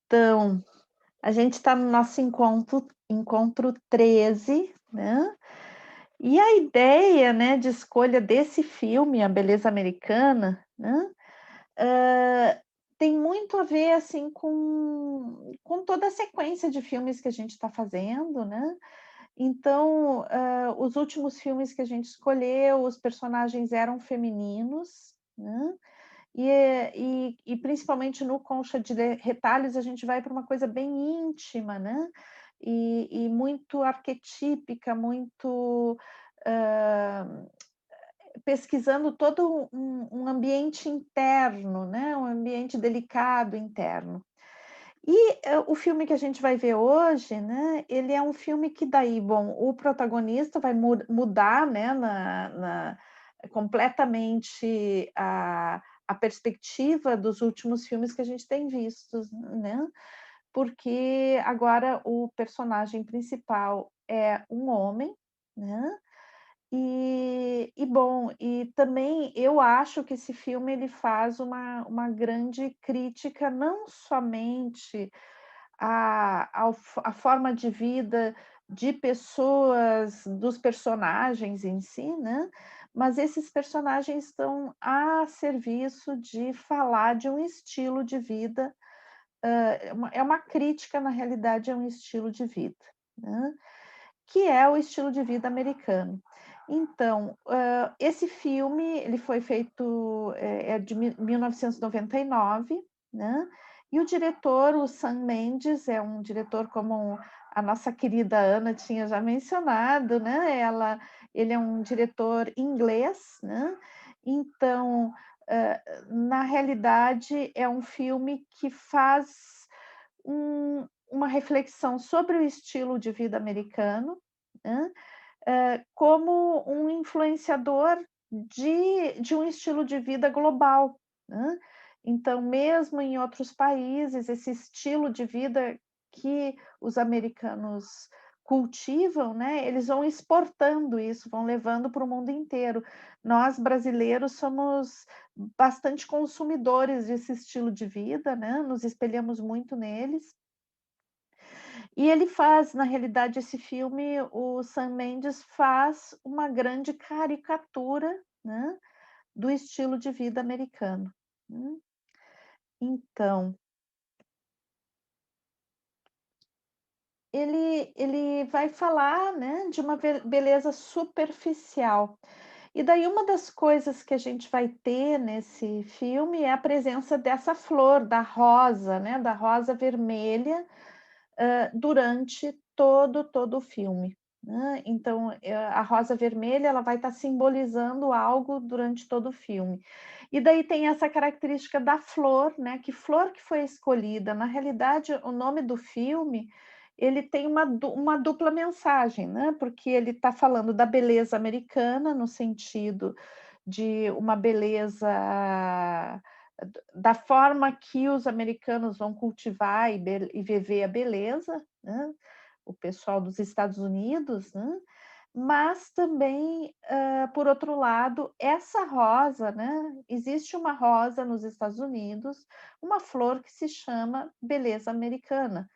Então, a gente está no nosso encontro 13, né, e a ideia, né, de escolha desse filme, A Beleza Americana, né, hã, tem muito a ver, assim, com toda a sequência de filmes que a gente está fazendo, né. Então, os últimos filmes que a gente escolheu, os personagens eram femininos, né. E principalmente no Concha de Le Retalhos, a gente vai para uma coisa bem íntima, né, e muito arquetípica, muito, hã, pesquisando todo um ambiente interno, né, um ambiente delicado interno. E, o filme que a gente vai ver hoje, né, ele é um filme que daí, bom, o protagonista vai mudar, né, completamente a perspectiva dos últimos filmes que a gente tem vistos, né, porque agora o personagem principal é um homem, né, e bom, e também eu acho que esse filme ele faz uma grande crítica não somente à forma de vida de pessoas, dos personagens em si, né, mas esses personagens estão a serviço de falar de um estilo de vida, é uma crítica, na realidade, é um estilo de vida, né, que é o estilo de vida americano. Então, esse filme ele foi feito, é de 1999, né, e o diretor, o Sam Mendes, é um diretor como a nossa querida Ana tinha já mencionado, né, ele é um diretor inglês, né, então, na realidade é um filme que faz uma reflexão sobre o estilo de vida americano, né, como um influenciador de um estilo de vida global, né. Então, mesmo em outros países, esse estilo de vida que os americanos cultivam, né, eles vão exportando isso, vão levando para o mundo inteiro. Nós brasileiros somos bastante consumidores desse estilo de vida, né, nos espelhamos muito neles. E ele faz, na realidade, esse filme, o Sam Mendes faz uma grande caricatura, né, do estilo de vida americano, né. Então, ele vai falar, né, de uma beleza superficial. E daí uma das coisas que a gente vai ter nesse filme é a presença dessa flor, da rosa, né, da rosa vermelha, durante todo o filme, né. Então, a rosa vermelha ela vai estar simbolizando algo durante todo o filme. E daí tem essa característica da flor, né, que flor que foi escolhida. Na realidade, o nome do filme, ele tem uma dupla mensagem, né, porque ele está falando da beleza americana, no sentido de uma beleza da forma que os americanos vão cultivar e viver a beleza, né, o pessoal dos Estados Unidos, né, mas também, por outro lado, essa rosa, né, existe uma rosa nos Estados Unidos, uma flor que se chama beleza americana,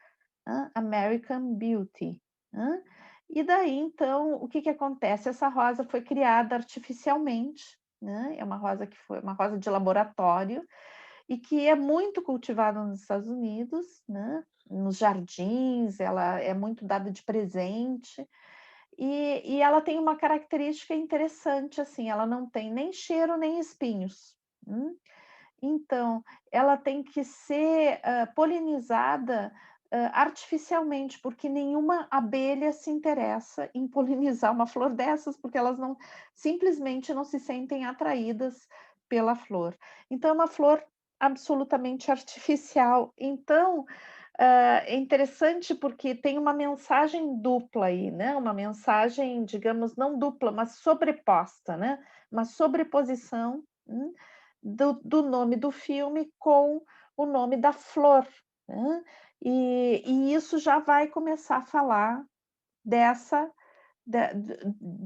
hã, American Beauty, hã. E daí, então, o que que acontece? Essa rosa foi criada artificialmente, né, é uma rosa que foi uma rosa de laboratório, e que é muito cultivada nos Estados Unidos, né, nos jardins, ela é muito dada de presente, e ela tem uma característica interessante, assim, ela não tem nem cheiro nem espinhos, então, ela tem que ser, polinizada, artificialmente, porque nenhuma abelha se interessa em polinizar uma flor dessas, porque elas não simplesmente não se sentem atraídas pela flor. Então é uma flor absolutamente artificial. Então, é interessante porque tem uma mensagem dupla aí, né, uma mensagem, digamos, não dupla, mas sobreposta, né, uma sobreposição, do nome do filme com o nome da flor, né. E isso já vai começar a falar dessa da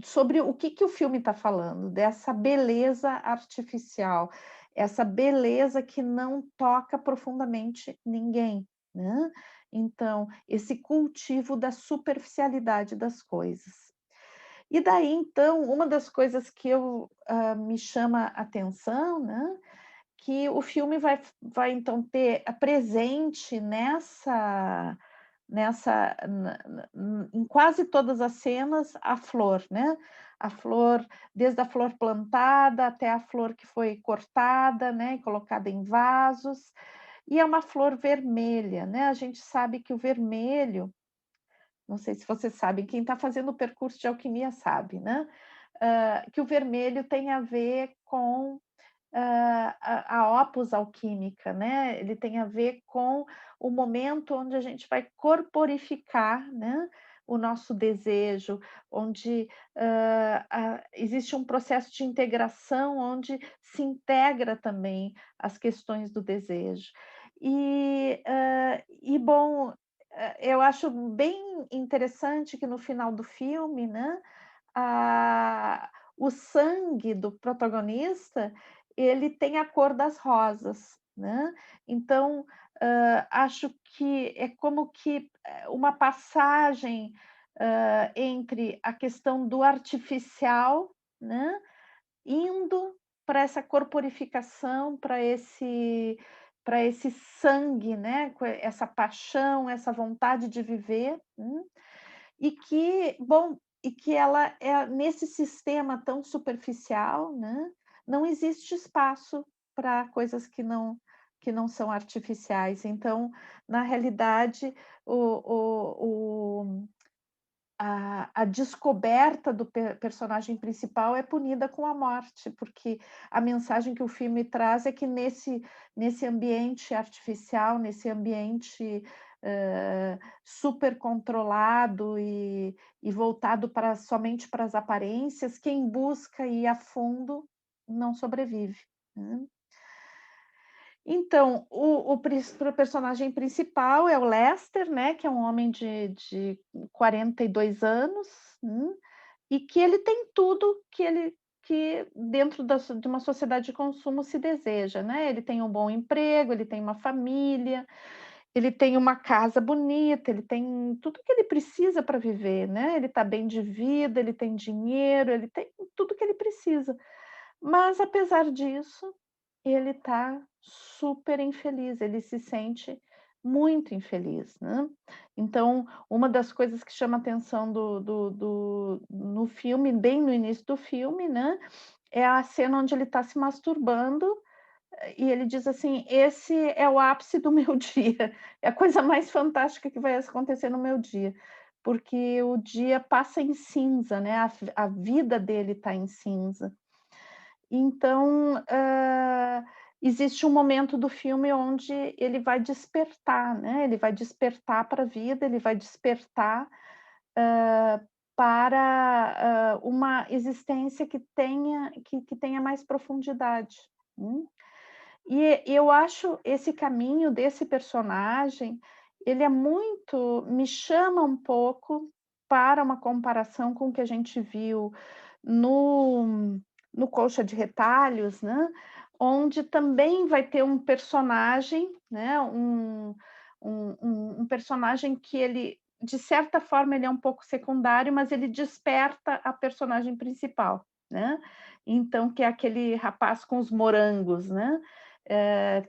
sobre o que que o filme está falando, dessa beleza artificial, essa beleza que não toca profundamente ninguém, né. Então, esse cultivo da superficialidade das coisas. E daí, então, uma das coisas que me chama a atenção, né, que o filme vai então ter a presente nessa em quase todas as cenas, a flor, né. A flor, desde a flor plantada até a flor que foi cortada, né, e colocada em vasos, e é uma flor vermelha, né. A gente sabe que o vermelho, não sei se você sabe, quem está fazendo o percurso de alquimia sabe, né, que o vermelho tem a ver com a Opus Alquímica, né, ele tem a ver com o momento onde a gente vai corporificar, né, o nosso desejo, onde, existe um processo de integração, onde se integra também as questões do desejo. E bom, eu acho bem interessante que no final do filme, né, o sangue do protagonista, ele tem a cor das rosas, né. Então, acho que é como que, uma passagem, entre a questão do artificial, né, indo para essa corporificação, para esse sangue, né, essa paixão, essa vontade de viver, e que ela é nesse sistema tão superficial, né, não existe espaço para coisas que não são artificiais. Então, na realidade, o a descoberta do personagem principal é punida com a morte, porque a mensagem que o filme traz é que nesse ambiente artificial, nesse ambiente, super controlado e voltado somente para as aparências, quem busca ir a fundo não sobrevive, né. Então, o personagem principal é o Lester, né, que é um homem de 42 anos, e que ele tem tudo que dentro de uma sociedade de consumo se deseja, né. Ele tem um bom emprego, ele tem uma família, ele tem uma casa bonita, ele tem tudo que ele precisa para viver, né. Ele está bem de vida, ele tem dinheiro, ele tem tudo que ele precisa. Mas apesar disso, ele está super infeliz, ele se sente muito infeliz, né. Então, uma das coisas que chama atenção no filme, bem no início do filme, né, é a cena onde ele está se masturbando, e ele diz assim: "Esse é o ápice do meu dia, é a coisa mais fantástica que vai acontecer no meu dia", porque o dia passa em cinza, né, a vida dele está em cinza. Então, existe um momento do filme onde ele vai despertar, né, ele vai despertar para a vida, ele vai despertar, hã, para, uma existência que tenha mais profundidade, hum. E eu acho esse caminho desse personagem, ele é muito me chama um pouco para uma comparação com o que a gente viu no no Colcha de Retalhos, né, onde também vai ter um personagem, né, um personagem que ele, de certa forma, ele é um pouco secundário, mas ele desperta a personagem principal, né. Então, que é aquele rapaz com os morangos, né,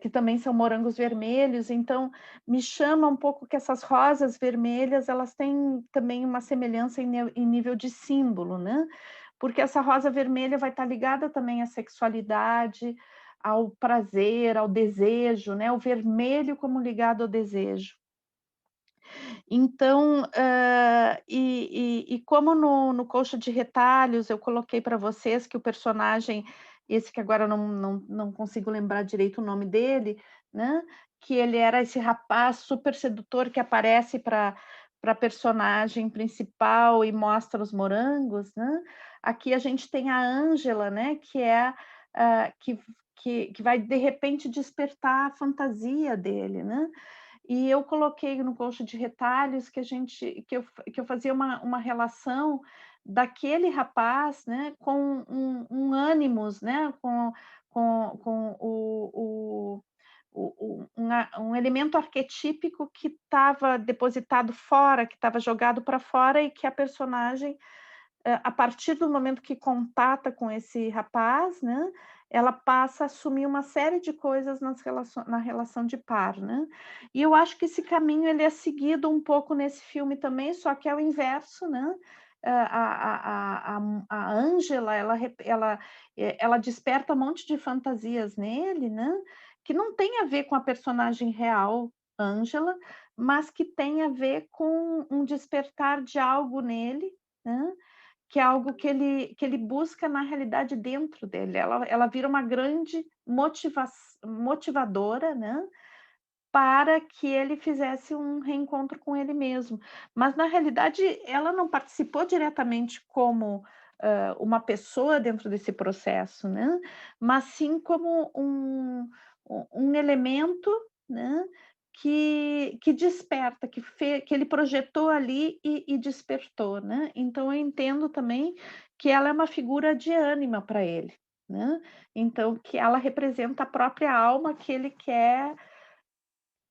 que também são morangos vermelhos, então me chama um pouco que essas rosas vermelhas, elas têm também uma semelhança em nível de símbolo, né, porque essa rosa vermelha vai estar ligada também à sexualidade, ao prazer, ao desejo, né, o vermelho como ligado ao desejo. Então, e como no Colcha de Retalhos eu coloquei para vocês que o personagem, esse que agora eu não consigo lembrar direito o nome dele, né, que ele era esse rapaz super sedutor que aparece para a personagem principal e mostra os morangos, né. Aqui a gente tem a Ângela, né, que é a que vai de repente despertar a fantasia dele, né. E eu coloquei no Colcha de Retalhos que eu fazia uma relação daquele rapaz, né, com um ânimos, né, com um elemento arquetípico que estava depositado fora, que estava jogado para fora e que a personagem, a partir do momento que contata com esse rapaz, né, ela passa a assumir uma série de coisas na relação de par, né. E eu acho que esse caminho ele é seguido um pouco nesse filme também, só que é o inverso, né. A Ângela, ela desperta um monte de fantasias nele, né, que não tem a ver com a personagem real, Ângela, mas que tem a ver com um despertar de algo nele, né, que é algo que ele busca na realidade dentro dele. Ela vira uma grande motivadora, né, para que ele fizesse um reencontro com ele mesmo. Mas na realidade ela não participou diretamente como, uma pessoa dentro desse processo, né, mas sim como um elemento, né, que desperta, que ele projetou ali e despertou, né. Então eu entendo também que ela é uma figura de ânima para ele, né. Então que ela representa a própria alma que ele quer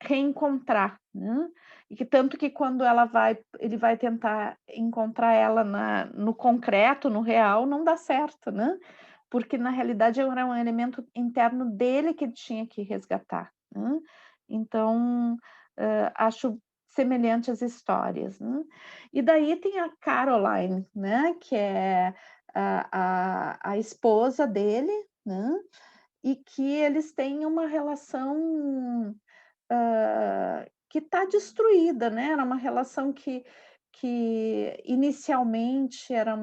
reencontrar, né. E que tanto que quando ele vai tentar encontrar ela no concreto, no real, não dá certo, né. Porque na realidade era um elemento interno dele que ele tinha que resgatar, né. Então, acho semelhante as histórias, né. E daí tem a Caroline, né, que é a esposa dele, né, e que eles têm uma relação que está destruída, né, era uma relação que inicialmente era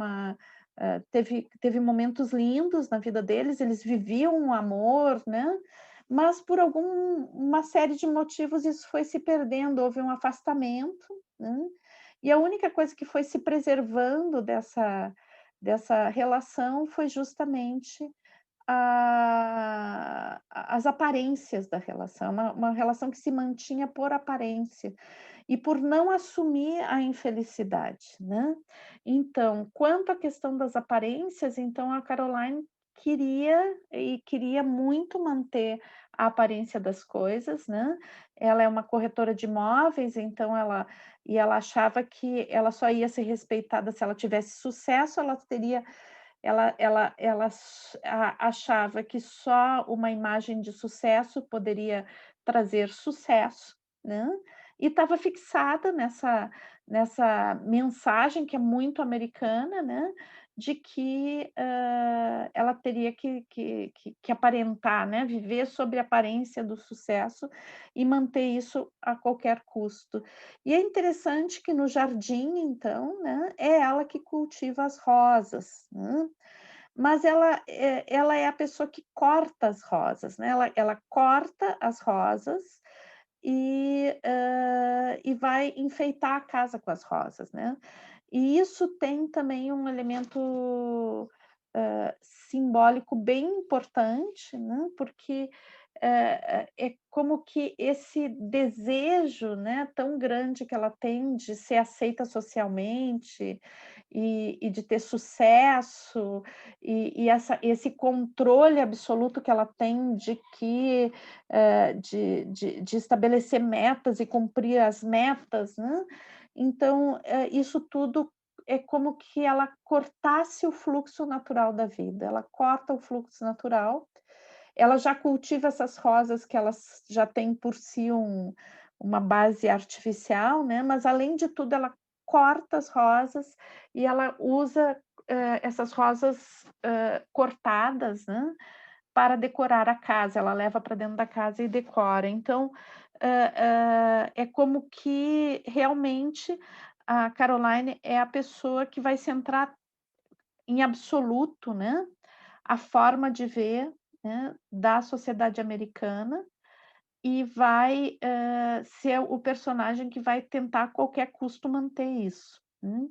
teve momentos lindos na vida deles, eles viviam um amor, né, mas por uma série de motivos isso foi se perdendo, houve um afastamento, né, e a única coisa que foi se preservando dessa relação foi justamente as aparências da relação, uma relação que se mantinha por aparência e por não assumir a infelicidade, né. Então, quanto à questão das aparências, então a Caroline queria muito manter a aparência das coisas, né. Ela é uma corretora de imóveis, então ela achava que ela só ia ser respeitada se ela tivesse sucesso, ela achava que só uma imagem de sucesso poderia trazer sucesso, né, e estava fixada nessa mensagem que é muito americana, né, de que, ela teria que aparentar, né, viver sobre a aparência do sucesso e manter isso a qualquer custo. E é interessante que no jardim, então, né, é ela que cultiva as rosas, né, mas ela é a pessoa que corta as rosas, né, ela corta as rosas e vai enfeitar a casa com as rosas, né. E isso tem também um elemento, simbólico bem importante, né, porque, é como que esse desejo, né, tão grande que ela tem de ser aceita socialmente e de ter sucesso, esse controle absoluto que ela tem de que, de estabelecer metas e cumprir as metas, né. Então, isso tudo é como que ela cortasse o fluxo natural da vida, ela corta o fluxo natural, ela já cultiva essas rosas que elas já têm por si uma base artificial, né, mas além de tudo ela corta as rosas e ela usa, essas rosas, cortadas, né, para decorar a casa, ela leva para dentro da casa e decora. Então, é como que realmente a Caroline é a pessoa que vai centrar em absoluto, né, a forma de ver, né, da sociedade americana e vai, ser o personagem que vai tentar a qualquer custo manter isso, né.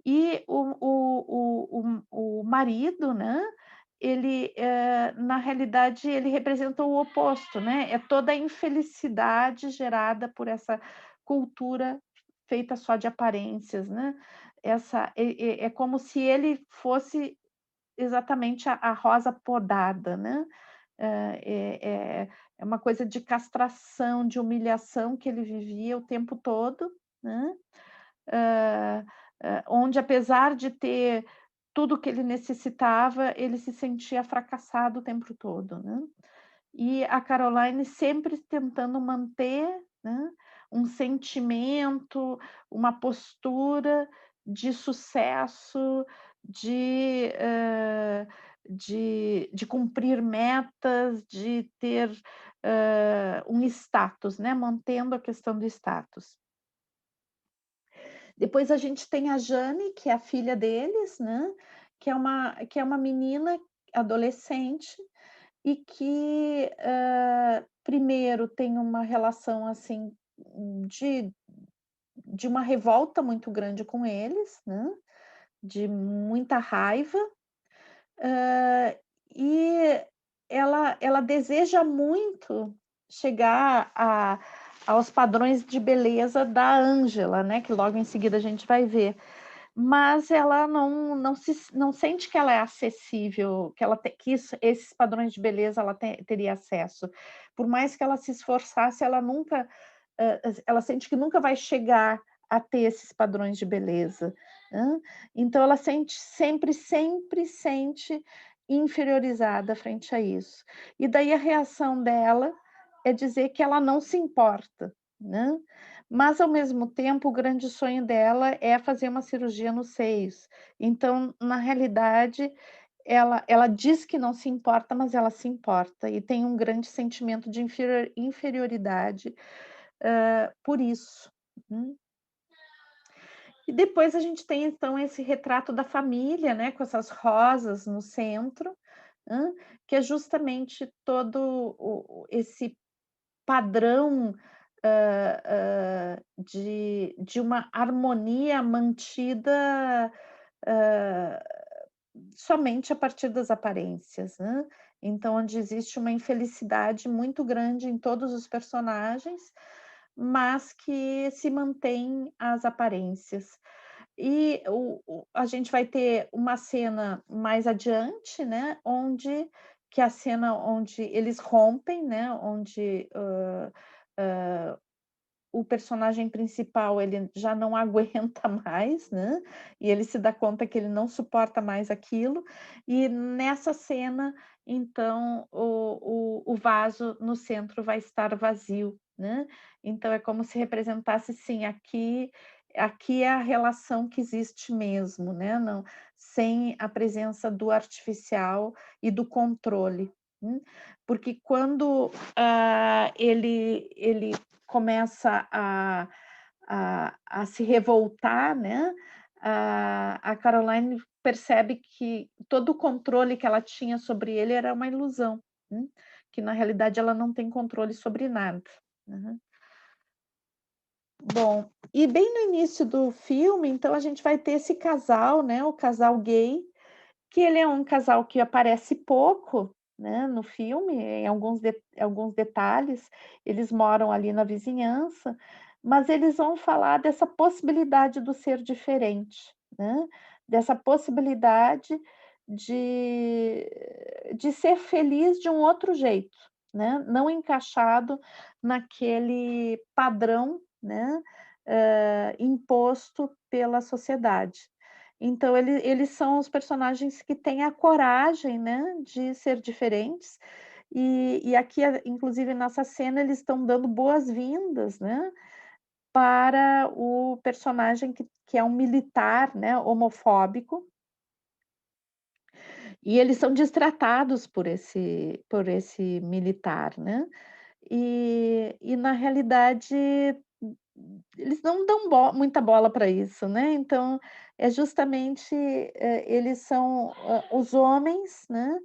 E o marido, né, ele, na realidade, ele representa o oposto, né, é toda a infelicidade gerada por essa cultura feita só de aparências, né. É como se ele fosse exatamente a rosa podada, né. É uma coisa de castração, de humilhação que ele vivia o tempo todo, né, hã, onde apesar de ter tudo o que ele necessitava, ele se sentia fracassado o tempo todo, né. E a Caroline sempre tentando manter, né, um sentimento, uma postura de sucesso, de, de cumprir metas, de ter, um status, né, mantendo a questão do status. Depois a gente tem a Jane, que é a filha deles, né, que é uma menina adolescente e que, primeiro tem uma relação, assim, de de uma revolta muito grande com eles, né, de muita raiva, hã, e ela deseja muito chegar aos padrões de beleza da Ângela, né, que logo em seguida a gente vai ver. Mas ela não sente que ela é acessível, que ela te que esses padrões de beleza ela teria acesso. Por mais que ela se esforçasse, ela nunca, ela sente que nunca vai chegar a ter esses padrões de beleza, hã. Então ela sempre sente inferiorizada frente a isso. E daí a reação dela é dizer que ela não se importa, né. Mas, ao mesmo tempo, o grande sonho dela é fazer uma cirurgia nos seios. Então, na realidade, ela diz que não se importa, mas ela se importa e tem um grande sentimento de inferioridade, por isso, né. E depois a gente tem, então, esse retrato da família, né, com essas rosas no centro, hã, que é justamente todo esse padrão, de uma harmonia mantida, hã, somente a partir das aparências, né. Então, onde existe uma infelicidade muito grande em todos os personagens, mas que se mantém as aparências. E a gente vai ter uma cena mais adiante, né, que é a cena onde eles rompem, né, onde, o personagem principal, ele já não aguenta mais, né, e ele se dá conta que ele não suporta mais aquilo, e nessa cena, então, o vaso no centro vai estar vazio, né. Então é como se representasse, sim, aqui é a relação que existe mesmo, né, não, sem a presença do artificial e do controle, porque quando, ele começa a se revoltar, né, a Caroline percebe que todo o controle que ela tinha sobre ele era uma ilusão, que na realidade ela não tem controle sobre nada. Uhum. Bom, e bem no início do filme, então a gente vai ter esse casal, né, o casal gay, que ele é um casal que aparece pouco, né, no filme, em alguns detalhes, eles moram ali na vizinhança, mas eles vão falar dessa possibilidade do ser diferente, né, dessa possibilidade de ser feliz de um outro jeito, né, não encaixado naquele padrão, né, imposto pela sociedade. Então eles são os personagens que têm a coragem, né, de ser diferentes, e aqui, inclusive nessa cena, eles estão dando boas-vindas, né, para o personagem que é um militar, né, homofóbico, e eles são destratados por esse militar, né. E na realidade, eles não dão muita bola para isso, né, então é justamente, eles são, os homens, né,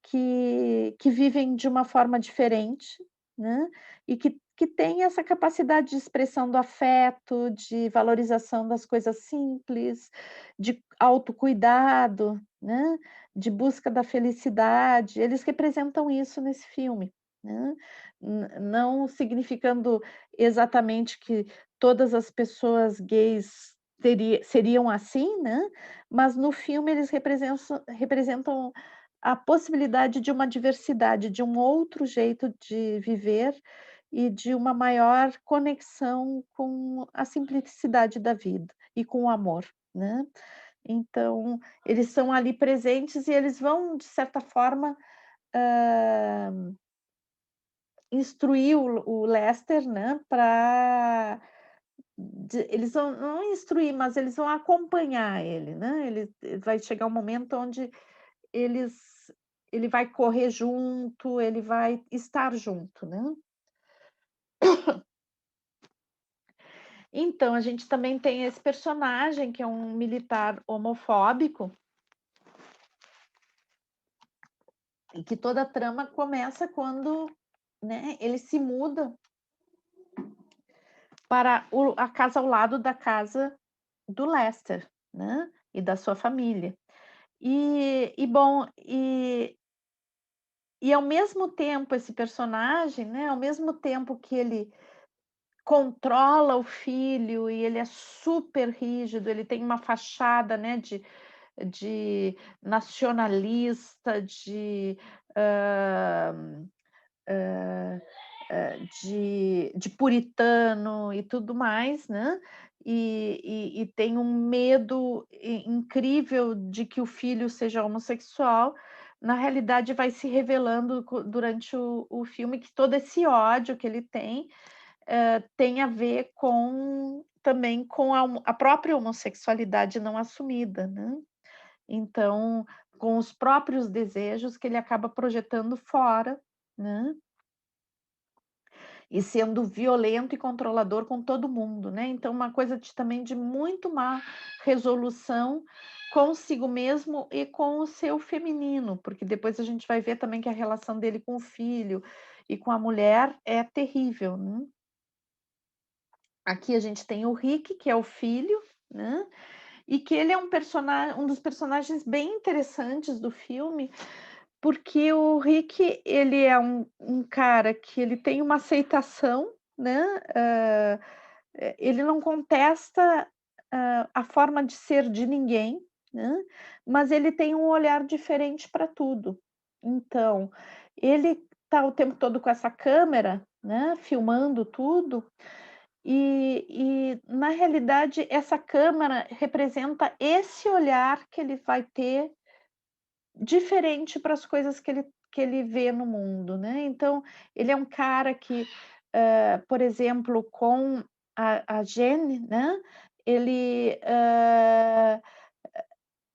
que vivem de uma forma diferente, né, e que têm essa capacidade de expressão do afeto, de valorização das coisas simples, de autocuidado, né, de busca da felicidade, eles representam isso nesse filme, né. Não significando exatamente que todas as pessoas gays seriam assim, né, mas no filme eles representam a possibilidade de uma diversidade, de um outro jeito de viver e de uma maior conexão com a simplicidade da vida e com o amor, né. Então, eles são ali presentes e eles vão, de certa forma, hã, instruir o Lester, né, para eles vão não instruir, mas eles vão acompanhar ele, né. Ele vai chegar um momento onde eles ele vai correr junto, ele vai estar junto, né. Então, a gente também tem esse personagem que é um militar homofóbico, e que toda a trama começa quando, né, ele se muda para a casa ao lado da casa do Lester, né, e da sua família. E bom, e ao mesmo tempo esse personagem, né, ao mesmo tempo que ele controla o filho e ele é super rígido, ele tem uma fachada, né, de nacionalista, hã, hã, de puritano e tudo mais, né, e tem um medo incrível de que o filho seja homossexual. Na realidade vai se revelando durante o filme que todo esse ódio que ele tem a ver com também com a própria homossexualidade não assumida, né. Então, com os próprios desejos que ele acaba projetando fora, né, e sendo violento e controlador com todo mundo, né. Então uma coisa também de muito má resolução consigo mesmo e com o seu feminino, porque depois a gente vai ver também que a relação dele com o filho e com a mulher é terrível, né. Aqui a gente tem o Rick, que é o filho, né, e que ele é um dos personagens bem interessantes do filme, porque o Rick, ele é um cara que ele tem uma aceitação, né, ele não contesta, a forma de ser de ninguém, né, mas ele tem um olhar diferente para tudo. Então, ele tá o tempo todo com essa câmera, né, filmando tudo, na realidade, essa câmera representa esse olhar que ele vai ter diferente para as coisas que ele vê no mundo, né. Então, ele é um cara que, por exemplo, com a Jenny, né, ele,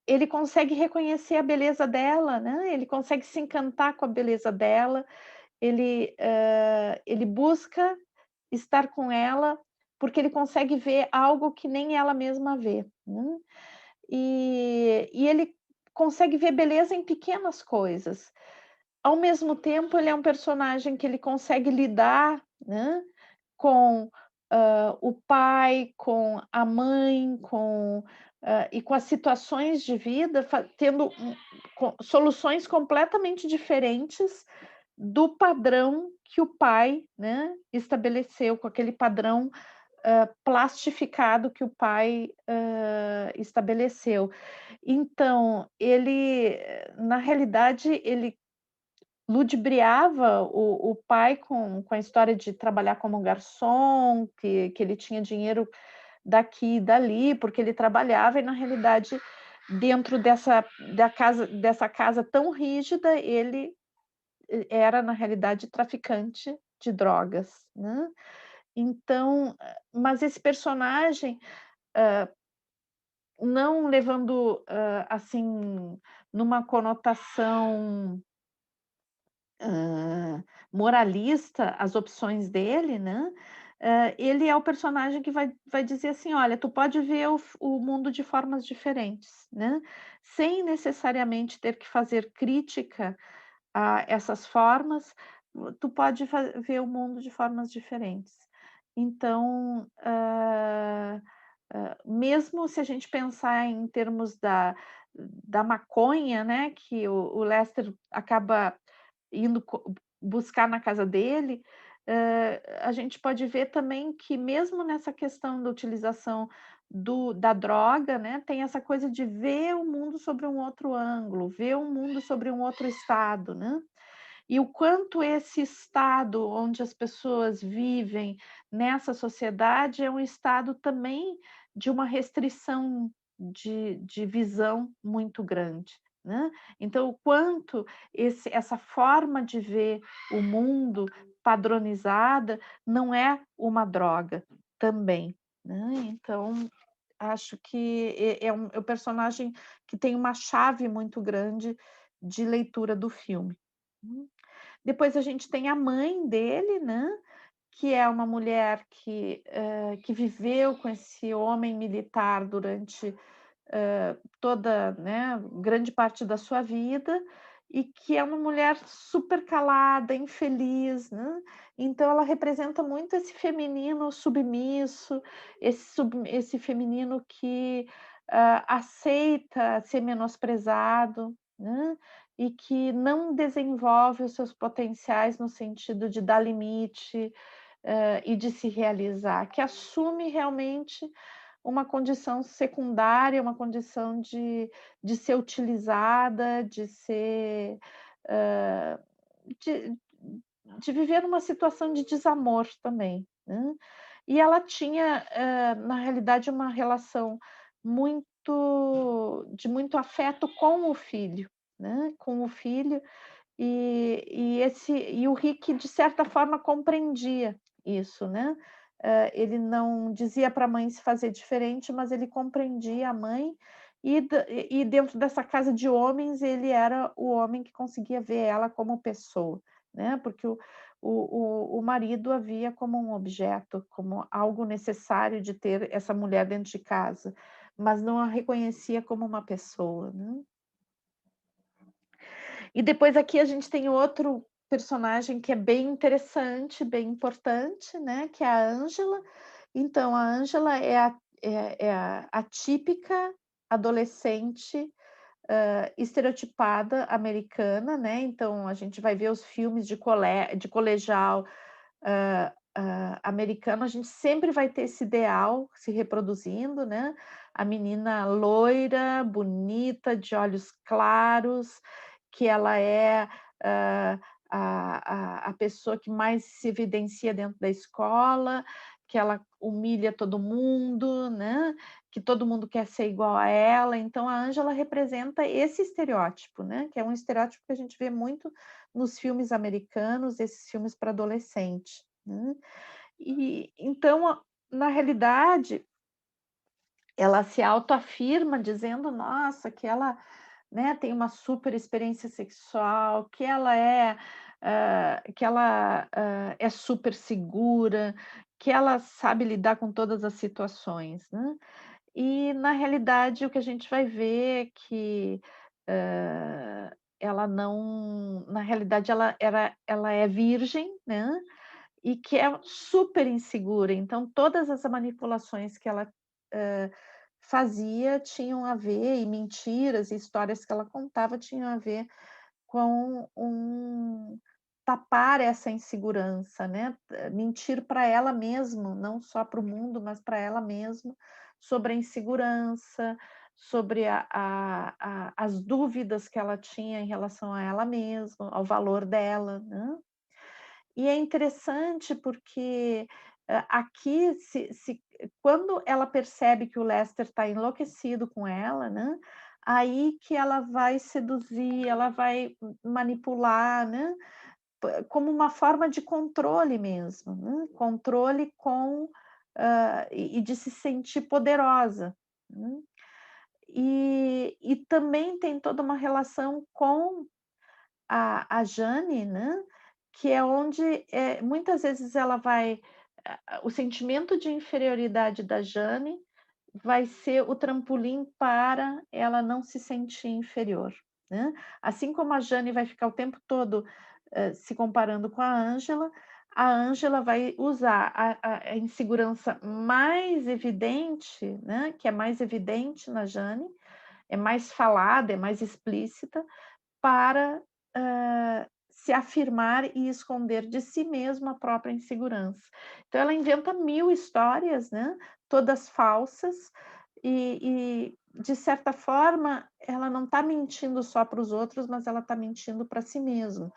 ele consegue reconhecer a beleza dela, né, ele consegue se encantar com a beleza dela, ele busca estar com ela, porque ele consegue ver algo que nem ela mesma vê, né. E ele consegue ver beleza em pequenas coisas. Ao mesmo tempo, ele é um personagem que ele consegue lidar, né, com, o pai, com a mãe, e com as situações de vida, tendo soluções completamente diferentes do padrão que o pai, né, estabeleceu, com aquele padrão, plastificado que o pai, estabeleceu. Então, na realidade, ele ludibriava o pai com a história de trabalhar como garçom, que ele tinha dinheiro daqui e dali, porque ele trabalhava e, na realidade, dentro dessa casa tão rígida, ele era, na realidade, traficante de drogas, né. Então, mas esse personagem, não levando, assim, numa conotação, moralista as opções dele, né, ele é o personagem que vai dizer assim: "Olha, tu pode ver o mundo de formas diferentes", né, sem necessariamente ter que fazer crítica a essas formas, tu pode ver o mundo de formas diferentes. Então, mesmo se a gente pensar em termos da maconha, né, que o Lester acaba indo buscar na casa dele, a gente pode ver também que mesmo nessa questão da utilização da droga, né, tem essa coisa de ver o mundo sobre um outro ângulo, ver o mundo sobre um outro estado, né. E o quanto esse estado onde as pessoas vivem nessa sociedade é um estado também de uma restrição de visão muito grande, né. Então o quanto essa forma de ver o mundo padronizada não é uma droga também, né. Então acho que é um personagem que tem uma chave muito grande de leitura do filme. Hum. Depois a gente tem a mãe dele, né, que é uma mulher que viveu com esse homem militar durante, toda, né, grande parte da sua vida, e que é uma mulher super calada, infeliz, né. Então ela representa muito esse feminino submisso, esse feminino que, aceita ser menosprezado, né, e que não desenvolve os seus potenciais no sentido de dar limite, e de se realizar, que assume realmente uma condição secundária, uma condição de ser utilizada, de ser, hã, de de viver numa situação de desamor também, né. E ela tinha, na realidade, uma relação muito afeto com o filho, né, com o filho, e o Rick, de certa forma, compreendia isso, né. Ele não dizia para a mãe se fazer diferente, mas ele compreendia a mãe, e dentro dessa casa de homens, ele era o homem que conseguia ver ela como pessoa, né, porque o marido a via como um objeto, como algo necessário de ter essa mulher dentro de casa, mas não a reconhecia como uma pessoa, né. E depois aqui a gente tem outro personagem que é bem interessante, bem importante, né, que é a Ângela. Então a Ângela é a típica adolescente, estereotipada americana, né, então a gente vai ver os filmes de colegial, americano, a gente sempre vai ter esse ideal se reproduzindo, né, a menina loira, bonita, de olhos claros, que ela é, hã, a pessoa que mais se evidencia dentro da escola, que ela humilha todo mundo, né, que todo mundo quer ser igual a ela, então a Ângela representa esse estereótipo, né, que é um estereótipo que a gente vê muito nos filmes americanos, esses filmes para adolescente, né. E então, na realidade, ela se autoafirma dizendo: "Nossa, que ela, né, tem uma super experiência sexual, que ela é super segura, que ela sabe lidar com todas as situações", né. E na realidade o que a gente vai ver é que, ela não, na realidade ela é virgem, né, e que é super insegura, então todas as manipulações que ela, hã, fazia tinham a ver, e mentiras e histórias que ela contava tinham a ver com tapar essa insegurança, né, mentir para ela mesma, não só para o mundo, mas para ela mesma, sobre a insegurança, sobre as dúvidas que ela tinha em relação a ela mesma, ao valor dela, né. E é interessante porque, aqui se quando ela percebe que o Lester está enlouquecido com ela, né, aí que ela vai seduzir, ela vai manipular, né, como uma forma de controle mesmo, né, controle e de se sentir poderosa, né. E também tem toda uma relação com a Jane, né, que é onde, muitas vezes ela vai o sentimento de inferioridade da Jane vai ser o trampolim para ela não se sentir inferior, né. Assim como a Jane vai ficar o tempo todo, se comparando com a Ângela vai usar a insegurança mais evidente, né, que é mais evidente na Jane, é mais falada, é mais explícita, para, se se afirmar e esconder de si mesma a própria insegurança. Então ela inventa 1000 histórias, né, todas falsas, de certa forma, ela não está mentindo só para os outros, mas ela está mentindo para si mesma.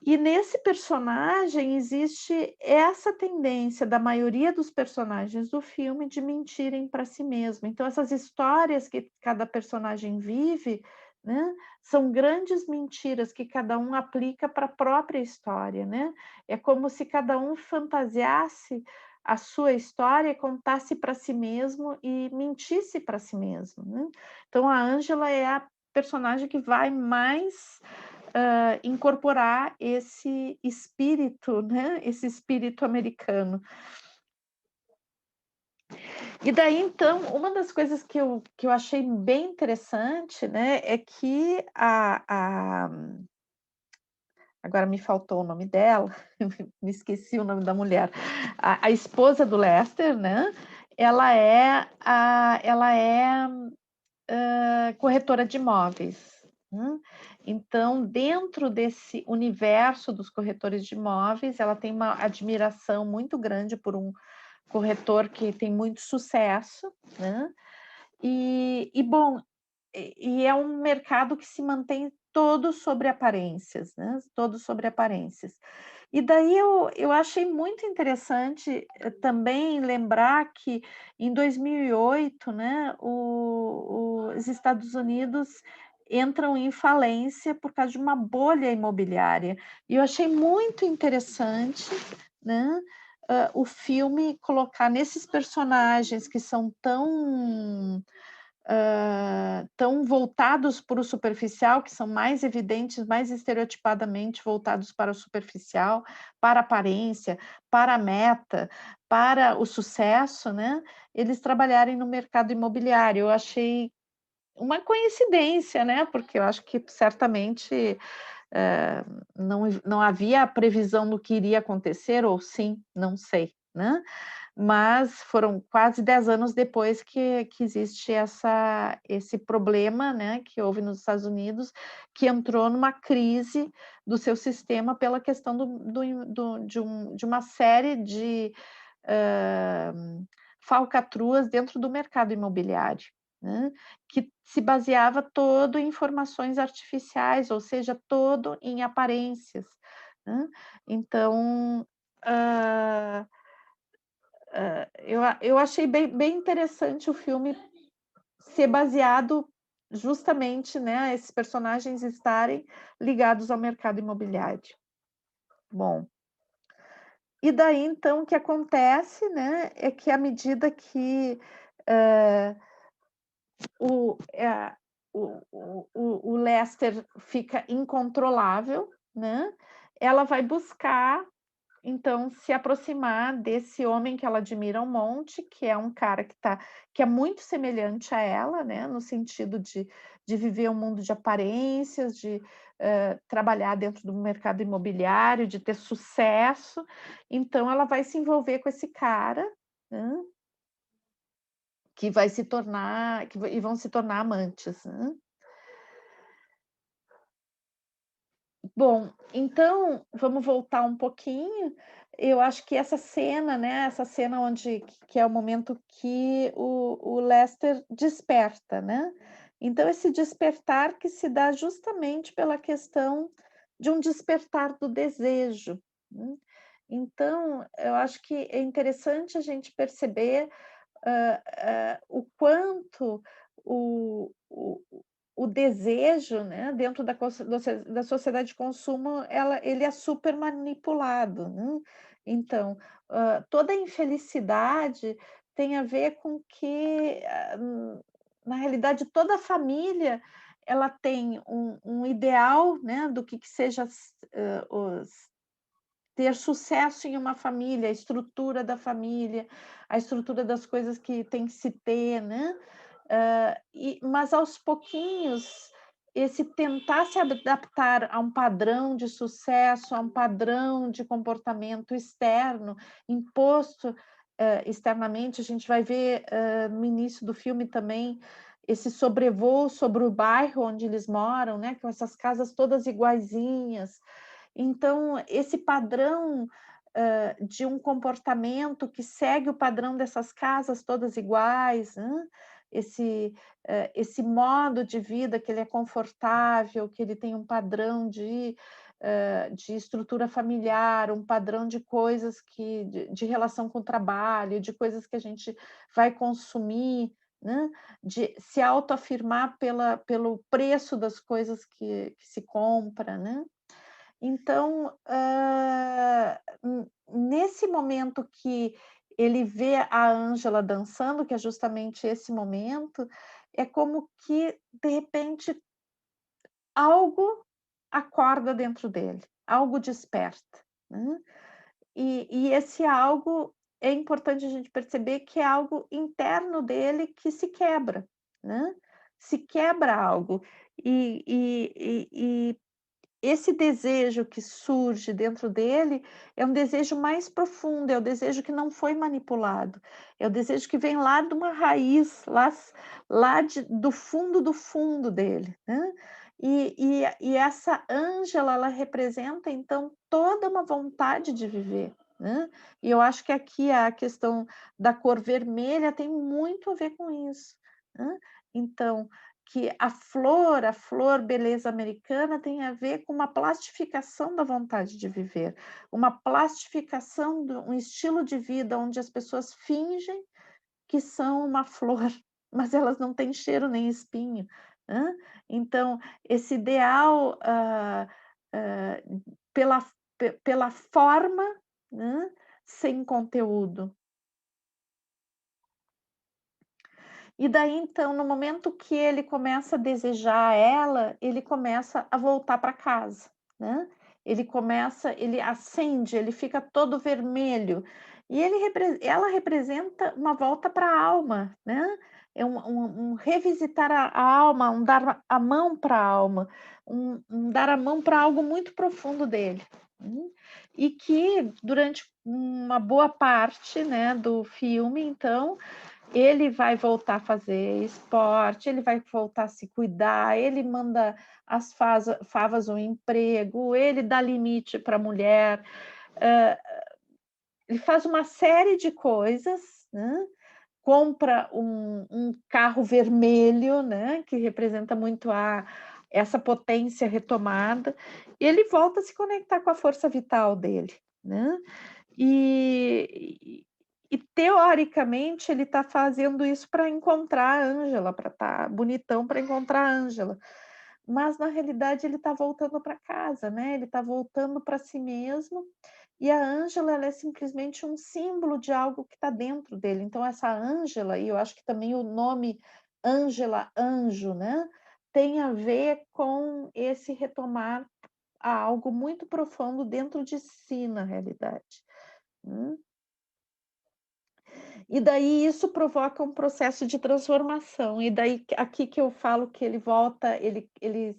E nesse personagem existe essa tendência da maioria dos personagens do filme de mentirem para si mesmo. Então essas histórias que cada personagem vive, né, são grandes mentiras que cada um aplica para a própria história, né. É como se cada um fantasiasse a sua história, contasse para si mesmo e mentisse para si mesmo, né. Então a Ângela é a personagem que vai mais incorporar esse espírito, né, esse espírito americano. E daí então, uma das coisas que eu achei bem interessante, né, é que agora me faltou o nome dela, me esqueci o nome da mulher. A esposa do Lester, né, ela é corretora de imóveis, né. Então, dentro desse universo dos corretores de imóveis, ela tem uma admiração muito grande por um corretor que tem muito sucesso, né. Bom, é um mercado que se mantém todo sobre aparências, né, todo sobre aparências. E daí eu achei muito interessante, também lembrar que em 2008, né, os Estados Unidos entram em falência por causa de uma bolha imobiliária. E eu achei muito interessante, né, o filme colocar nesses personagens que são tão voltados para o superficial, que são mais evidentes, mais estereotipadamente voltados para o superficial, para a aparência, para a meta, para o sucesso, né, eles trabalharem no mercado imobiliário. Eu achei uma coincidência, né, porque eu acho que certamente, eh, não havia a previsão do que iria acontecer, ou sim, não sei, né. Mas foram quase 10 anos depois que existe esse problema, né, que houve nos Estados Unidos, que entrou numa crise do seu sistema pela questão de uma série de, hã, falcatruas dentro do mercado imobiliário, né, que se baseava todo em informações artificiais, ou seja, todo em aparências, né. Então, hã eu achei bem interessante o filme ser baseado justamente, né, esses personagens estarem ligados ao mercado imobiliário. Bom, e daí então o que acontece, né, é que à medida que, hã, o eh, o Lester fica incontrolável, né, ela vai buscar então, se aproximar desse homem que ela admira um monte, que é um cara que é muito semelhante a ela, né, no sentido de viver um mundo de aparências, de, trabalhar dentro do mercado imobiliário, de ter sucesso. Então ela vai se envolver com esse cara, hã, que vai se tornar que va e vão se tornar amantes, né. Bom, então vamos voltar um pouquinho. Eu acho que essa cena, né, essa cena onde que é o momento que o Lester desperta, né. Então esse despertar que se dá justamente pela questão de um despertar do desejo, né. Então eu acho que é interessante a gente perceber, o quanto o o desejo, né, dentro da sociedade de consumo, ele é super manipulado, né. Então, toda a infelicidade tem a ver com que, na realidade, toda família, ela tem um ideal, né, do que seja os ter sucesso em uma família, a estrutura da família, a estrutura das coisas que tem que se ter, né. Mas aos pouquinhos, esse tentar se adaptar a um padrão de sucesso, a um padrão de comportamento externo, imposto, externamente, a gente vai ver, no início do filme também, esse sobrevoo sobre o bairro onde eles moram, né, com essas casas todas iguaizinhas. Então, esse padrão, de um comportamento que segue o padrão dessas casas todas iguais, esse, esse modo de vida que ele é confortável, que ele tem um padrão de estrutura familiar, um padrão de coisas que de relação com o trabalho, de coisas que a gente vai consumir, né, de se autoafirmar pelo preço das coisas que se compra, né. Então, nesse momento que ele vê a Ângela dançando, que é justamente esse momento, é como que, de repente, algo acorda dentro dele, algo desperta, né. E esse algo é importante a gente perceber que é algo interno dele que se quebra, né. Se quebra algo. E esse desejo que surge dentro dele é um desejo mais profundo, é o desejo que não foi manipulado, é o desejo que vem lá de uma raiz, lá do fundo dele, né. E essa Ângela, ela representa, então, toda uma vontade de viver, né. E eu acho que aqui a questão da cor vermelha tem muito a ver com isso, né. Então, que a flor beleza americana tem a ver com uma plastificação da vontade de viver, uma plastificação de um estilo de vida onde as pessoas fingem que são uma flor, mas elas não têm cheiro nem espinho, hã. Então, esse ideal, hã, pela pela forma, né, sem conteúdo. E daí, então, no momento que ele começa a desejar ela, ele começa a voltar para casa, né. Ele acende, ele fica todo vermelho, e ela representa uma volta para a alma, né. É um revisitar a alma, um dar a mão para a alma, um dar a mão para algo muito profundo dele, e que durante uma boa parte, né, do filme, então, ele vai voltar a fazer esporte, ele vai voltar a se cuidar, ele manda as favas um emprego, ele dá limite para a mulher, hã, ele faz uma série de coisas, né, compra um carro vermelho, né, que representa muito essa potência retomada, e ele volta a se conectar com a força vital dele, né. E teoricamente ele está fazendo isso para encontrar a Ângela, para estar bonitão para encontrar a Ângela, mas na realidade ele está voltando para casa, né, ele está voltando para si mesmo, e a Ângela ela é simplesmente um símbolo de algo que está dentro dele, então essa Ângela, e eu acho que também o nome Ângela, anjo, né, tem a ver com esse retomar a algo muito profundo dentro de si na realidade, hum. E daí isso provoca um processo de transformação, e daí aqui que eu falo que ele volta, ele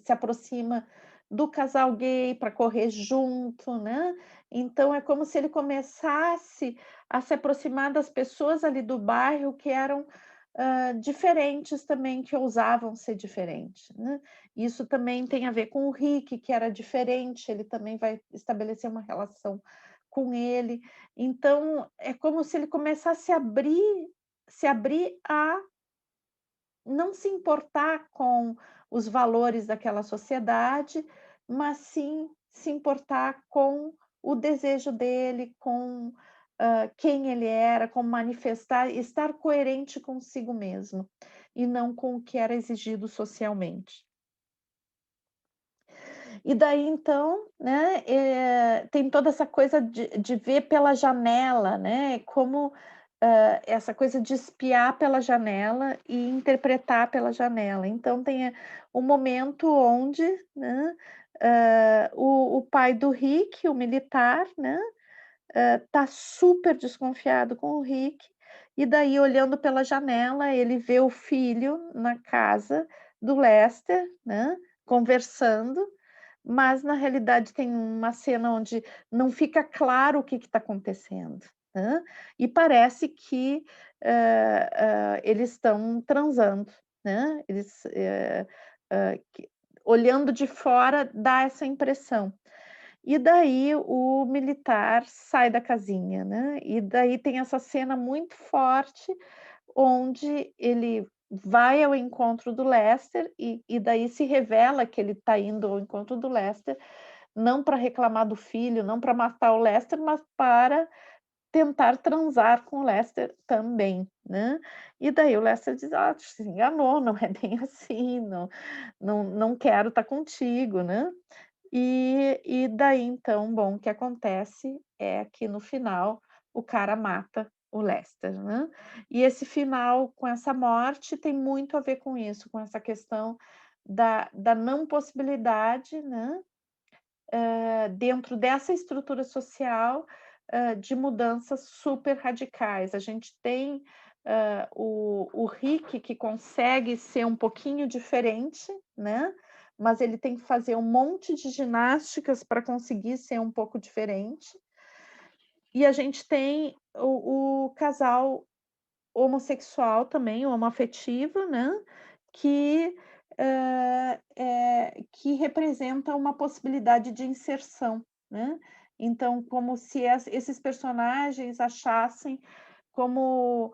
se aproxima do casal gay para correr junto, né, então é como se ele começasse a se aproximar das pessoas ali do bairro que eram, diferentes também, que ousavam ser diferentes, né. Isso também tem a ver com o Rick, que era diferente, ele também vai estabelecer uma relação com ele. Então, é como se ele começasse a se abrir a não se importar com os valores daquela sociedade, mas sim se importar com o desejo dele, com, quem ele era, com manifestar estar coerente consigo mesmo, e não com o que era exigido socialmente. E daí então, né, tem toda essa coisa de ver pela janela, né, como, essa coisa de espiar pela janela e interpretar pela janela. Então tem, o momento onde, né, o pai do Rick, o militar, né, tá super desconfiado com o Rick, e daí olhando pela janela ele vê o filho na casa do Lester, né, conversando, mas na realidade tem uma cena onde não fica claro o que está acontecendo, e parece que, eles estão transando, né, olhando de fora dá essa impressão. E daí o militar sai da casinha, né, e daí tem essa cena muito forte, onde ele vai ao encontro do Lester e daí se revela que ele está indo ao encontro do Lester, não para reclamar do filho, não para matar o Lester, mas para tentar transar com o Lester também, né. E daí o Lester diz: "Ah, tu se enganou, não é bem assim, não quero estar contigo", né. E daí então, bom, o que acontece é que no final o cara mata o Lester, né. E esse final com essa morte tem muito a ver com isso, com essa questão da não possibilidade, né, dentro dessa estrutura social, de mudanças super radicais. A gente tem, o Rick que consegue ser um pouquinho diferente, né, mas ele tem que fazer um monte de ginásticas para conseguir ser um pouco diferente. E a gente tem o casal homossexual também, homoafetivo, né, que, que representa uma possibilidade de inserção, né. Então, como se esses personagens achassem como,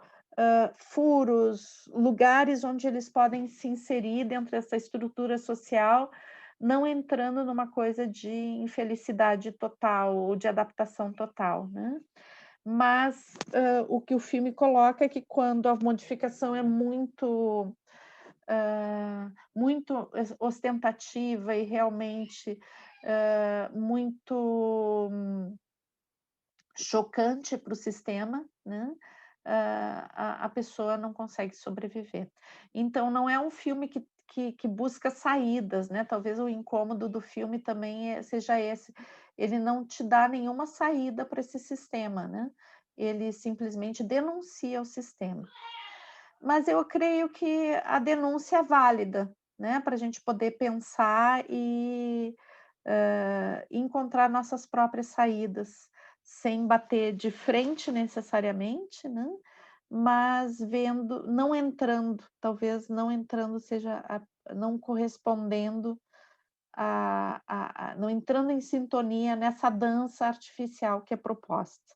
furos, lugares onde eles podem se inserir dentro dessa estrutura social, não entrando numa coisa de infelicidade total ou de adaptação total, né. Mas, o que o filme coloca é que quando a modificação é muito ostentativa e realmente, muito chocante para o sistema, né, a pessoa não consegue sobreviver. Então não é um filme que busca saídas, né, talvez o incômodo do filme também seja esse, ele não te dá nenhuma saída para esse sistema, né, ele simplesmente denuncia o sistema. Mas eu creio que a denúncia é válida, né, para a gente poder pensar e, encontrar nossas próprias saídas, sem bater de frente necessariamente, né, mas vendo não entrando, talvez não entrando seja não correspondendo não entrando em sintonia nessa dança artificial que é proposta.